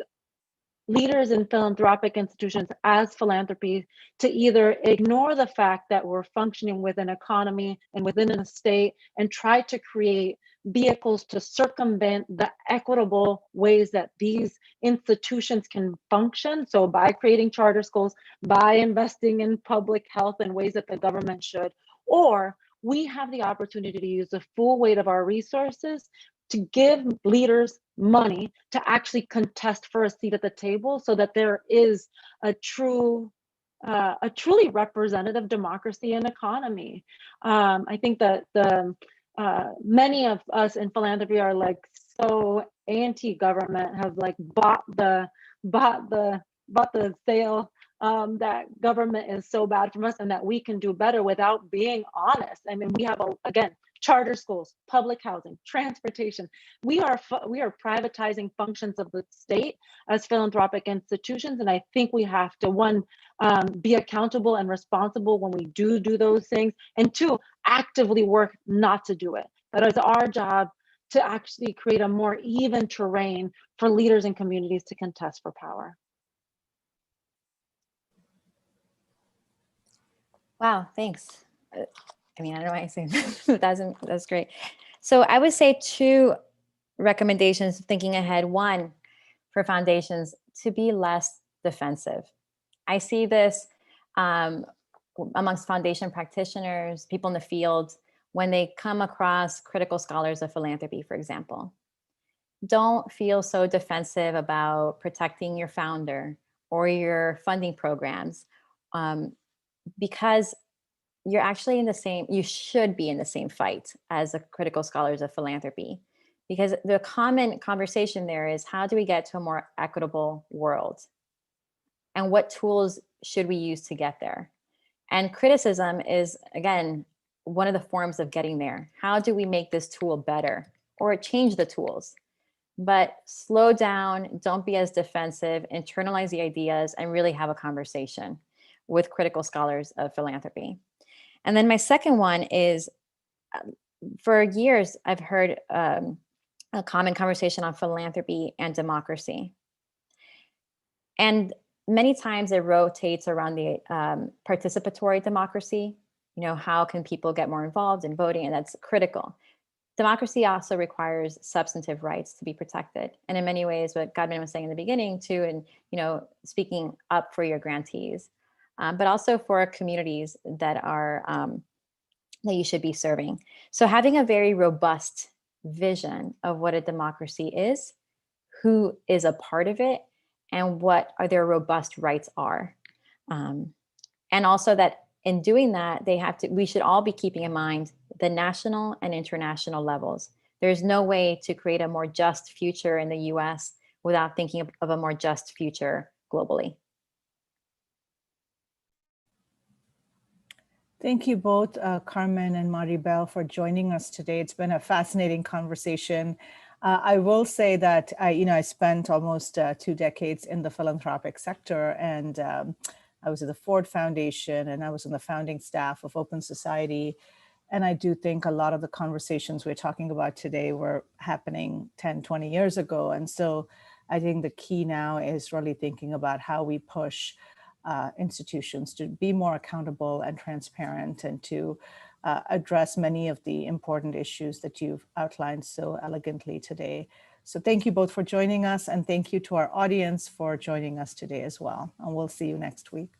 leaders in philanthropic institutions, as philanthropy, to either ignore the fact that we're functioning within an economy and within a state and try to create vehicles to circumvent the equitable ways that these institutions can function. So by creating charter schools, by investing in public health in ways that the government should, or we have the opportunity to use the full weight of our resources to give leaders money to actually contest for a seat at the table, so that there is a truly representative democracy and economy. I think that many of us in philanthropy are like so anti-government, have like bought the sale that government is so bad for us and that we can do better, without being honest. I mean, we have again, charter schools, public housing, transportation. We are privatizing functions of the state as philanthropic institutions, and I think we have to be accountable and responsible when we do those things, and two, actively work not to do it. That is our job, to actually create a more even terrain for leaders and communities to contest for power. Wow, thanks. I mean, I don't know why I say that's great. So I would say 2 recommendations thinking ahead. One, for foundations, to be less defensive. I see this amongst foundation practitioners, people in the field, when they come across critical scholars of philanthropy, for example. Don't feel so defensive about protecting your founder or your funding programs, because you're actually you should be in the same fight as the critical scholars of philanthropy, because the common conversation there is, how do we get to a more equitable world? And what tools should we use to get there? And criticism is, again, one of the forms of getting there. How do we make this tool better or change the tools? But slow down, don't be as defensive, internalize the ideas, and really have a conversation with critical scholars of philanthropy. And then my second one is, for years, I've heard a common conversation on philanthropy and democracy. And many times it rotates around the participatory democracy. How can people get more involved in voting? And that's critical. Democracy also requires substantive rights to be protected. And in many ways, what Godwin was saying in the beginning too, and speaking up for your grantees. But also for communities that are that you should be serving. So having a very robust vision of what a democracy is, who is a part of it, and what their robust rights are. And also that in doing that, we should all be keeping in mind the national and international levels. There's no way to create a more just future in the US without thinking of a more just future globally. Thank you both, Carmen and Maribel, for joining us today. It's been a fascinating conversation. I will say that I spent almost 2 decades in the philanthropic sector, and I was at the Ford Foundation, and I was on the founding staff of Open Society. And I do think a lot of the conversations we're talking about today were happening 10, 20 years ago. And so I think the key now is really thinking about how we push institutions to be more accountable and transparent, and to address many of the important issues that you've outlined so elegantly today. So thank you both for joining us, and thank you to our audience for joining us today as well. And we'll see you next week.